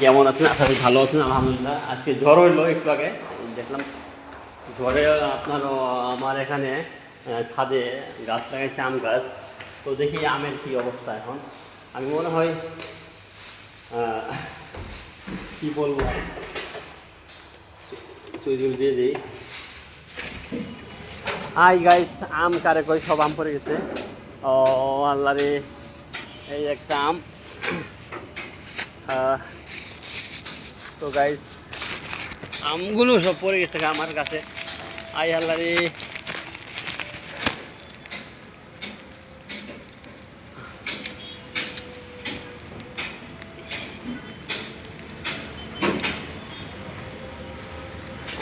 কেমন আছেন? আশা করি ভালো আছেন। আলহামদুলিল্লাহ। আজকে ঝড় হইলো একটু আগে, দেখলাম ঝড়ে আপনার আমার এখানে ছাদে গাছ লাগাইছে, আম গাছ। তো দেখি আমের কি অবস্থা এখন। আমি মনে হয় কি বলবো, চুরি দিয়ে দিই। হাই গাইস, আম কারে কই, সব আম পড়ে গেছে। ও আল্লাহ রে, এই একটা আম। তো গাইস, আমগুলো সব পড়ে গেছে আমার কাছে। আই আল্লাহ রে,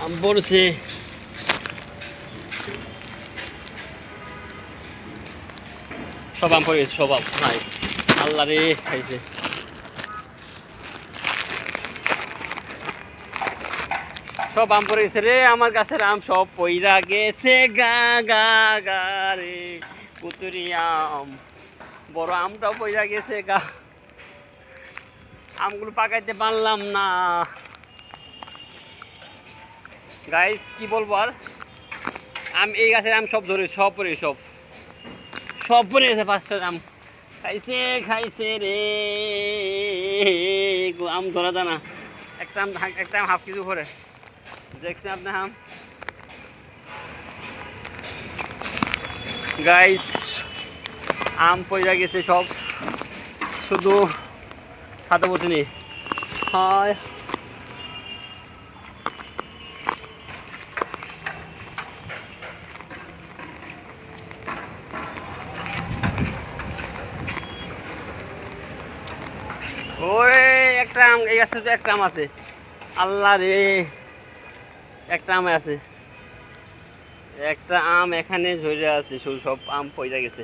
আম পড়ছে। সব আম পড়ে গেছে, সব আম। হাই আল্লাহ রে, খাইছে। সব আম পড়ে গেছে রে, আমার গাছের আম সব পইরা গেছে। গা গা গা রে, কুতুরি আম, বড় আমটাও পইরা গেছে গা। আমগুলো পাকাইতে পারলাম না গাইস, কি বলবো আর। আম, এই গাছের আম সব ধরে, সব পড়ে, সব সব পড়ে গেছে। পাঁচটা আম খাইছে, খাইছে রে। আম ধরা যায় না। একটা আম হাফ কিছু করে দেখছেন আপনি আম গাইস। আম পয়সা গেছে সব, শুধু ছাদে বসে নি। হয় ওরে, একটা আম, এই গাছে তো একটা আম আছে। আল্লাহ রে, একটা আম আছে, একটা আম এখানে ঝরে আছে। শুধু সব আম পয়সা গেছে।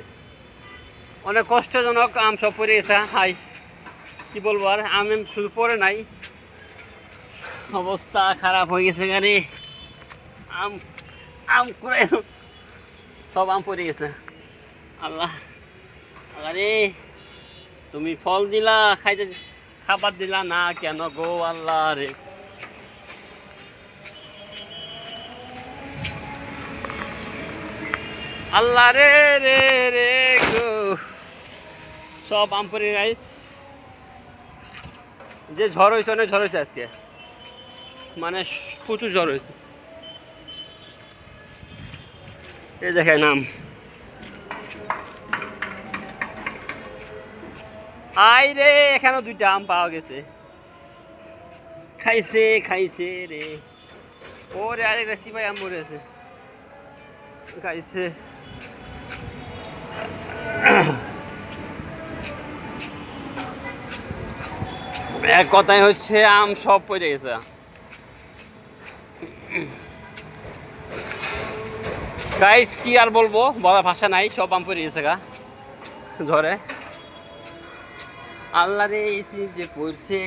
অনেক কষ্টজনক, আম সব পড়ে গেছে। হাই কি বলবো আর, আম শুধু পড়ে নাই, অবস্থা খারাপ হয়ে গেছে গাড়ি। আম আম করে সব আম পড়ে গেছে। আল্লাহ, আল্লাহ রে, তুমি ফল দিলা, খাইতে খাবার দিলা না কেন গো আল্লাহ রে। আল্লাহ রে রে রে গো, সব আম পড়ে গাইস। যে ঝড় হয়েছে, অনেক ঝড় হয়েছে আজকে, মানে প্রচুর ঝড় হয়েছে। এই দেখেন আম। আই রে, এখানেও দুইটা আম পাওয়া গেছে। খাইছে, খাইছে রে। ওরে, আরেকটা সিপাই আম পড়ে আছে, খাইছে। এক কথায় হচ্ছে আম সব পড়ে গেছে গাইস। কি আর বলবো, বলার ভাষা নাই, সব আম পড়ে গেছে গা ঝড়ে। আল্লাহ রে, এসি যে পড়ছে।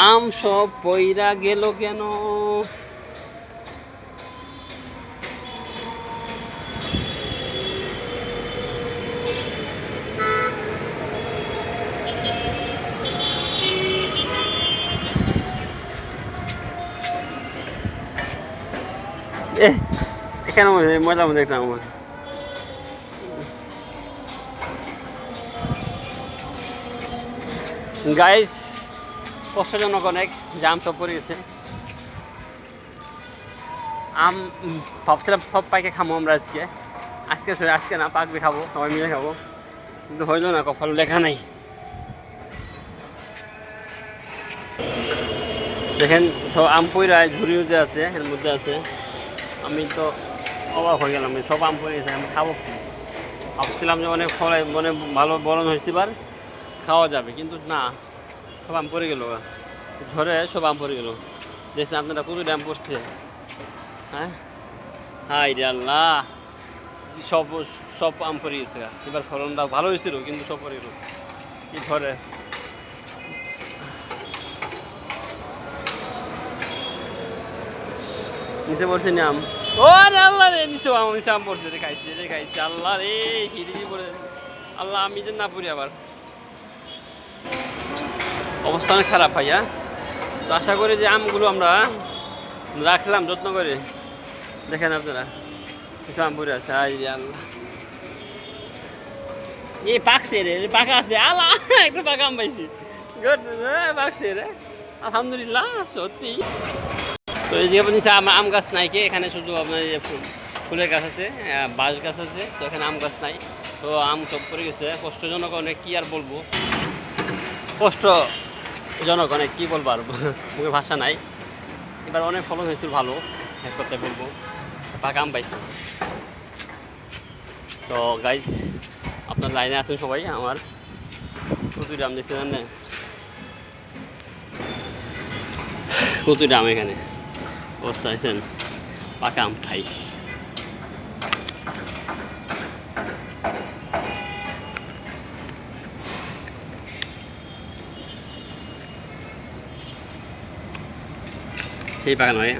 আম সব পইরা গেল কেন। এখানে ময়লার মধ্যে একটা আমার গাইস, কষ্টজনক অনেক, জাম সব পড়ে গেছে। আম ভাবছিলাম সব পাইকে খাবো আমরা আজকে। আজকে না, পাকবে খাবো, সবাই মিলে খাবো, কিন্তু হইলো না, কপাল লেখা নাই। দেখেন সব আম পইরা ঝুড়ির মধ্যে আছে, এর মধ্যে আছে। আমি তো অবাক হয়ে গেলাম, সব আম পড়ে গেছে, আমি খাবো কি। ভাবছিলাম যে অনেক ফল, মানে ভালো বরণ হয়েছে, এবার খাওয়া যাবে, কিন্তু না, সব আম পড়ে গেল ঝড়ে, সব আম পড়ে গেল। দেখছেন আপনারা কত আম পড়ছে। হ্যাঁ, হাই রে আল্লাহ, সব সব আম পড়ে গেছে। এবার ফলনটা ভালো হয়েছিল, কিন্তু সব পড়ে গেল কি ঝড়ে। নিচে পড়ছে না আম। ও রে আল্লাহ রে নিচে আমি আম পড়ছে রে খাইছে আল্লাহ রে হিড়ি পড়ে আল্লাহ আমি যে না পড়ি আবার অবস্থা অনেক খারাপ ভাইয়া। তো আশা করি যে আমগুলো আমরা রাখলাম যত্ন করে। দেখেন আপনারা কিছু আম পড়ে আছে আই রে আল্লাহ এই পাকছে রে পাকা আছে আল্লাহ একটা পাকা আম পাইছি পাকছে রে আলহামদুলিল্লাহ সত্যি। তো এই জায়গায় নিচে আম গাছ নাই কে এখানে শুধু আপনার ফুলের গাছ আছে বাঁশ গাছ আছে তো এখানে আম গাছ নাই। তো আম সব পড়ে গেছে কষ্টজনক অনেক কী আর বলবো কষ্টজনক অনেক কী বলবো আর মুখের ভাষা নাই। এবার অনেক ফলন হয়েছিল ভালো এক কথায় বলবো পাকা আম পাইছি। তো গাইজ আপনার লাইনে আছেন সবাই আমার প্রচুর আম দিচ্ছে জানেন প্রচুর আম এখানে অবস্থা আছেন পাকা আম খাই। সেই পাকা নয়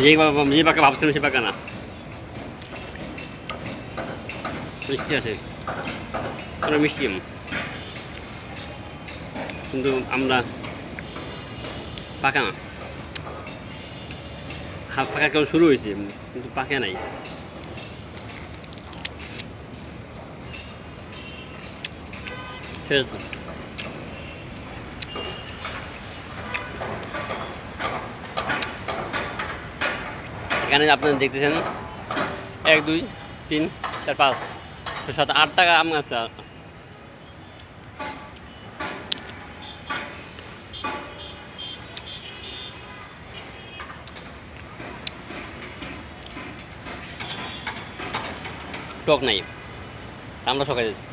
যে পাকা ভাবছিলাম সে পাকা না মিষ্টি আছে অনেক মিষ্টি আম কিন্তু আমরা পাকা না হাফ পাকা কেমন শুরু হয়েছে কিন্তু পাকে নাই। শেষ এখানে আপনারা দেখতেছেন 1 2 3 4 5 6 7 8 টাকা আম গাছ আছে। টক নাই আমরা সকালে যাচ্ছি।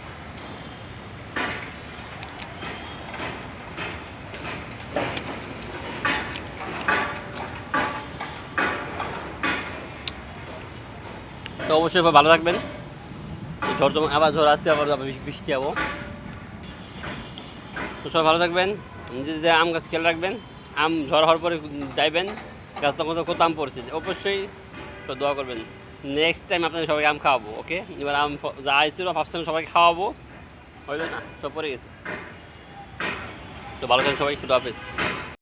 তো অবশ্যই ভালো থাকবেন। ঝড় তো আবার ঝড় আসছে আবার বৃষ্টি যাবো তো সবাই ভালো থাকবেন। নিজেদের আম গাছ খেয়াল রাখবেন। আম ঝড় হওয়ার পরে যাইবেন গাছটা কোথাও আম পড়ছে অবশ্যই তো দোয়া করবেন। নেক্সট টাইম আপনাদের সবাইকে আম খাওয়াবো ওকে। এবার আম যা আইছিল ভাবছিলাম সবাইকে খাওয়াবো হইলো না সব পড়ে গেছে। তো ভালো থাকবেন সবাই খুদা হাফেজ।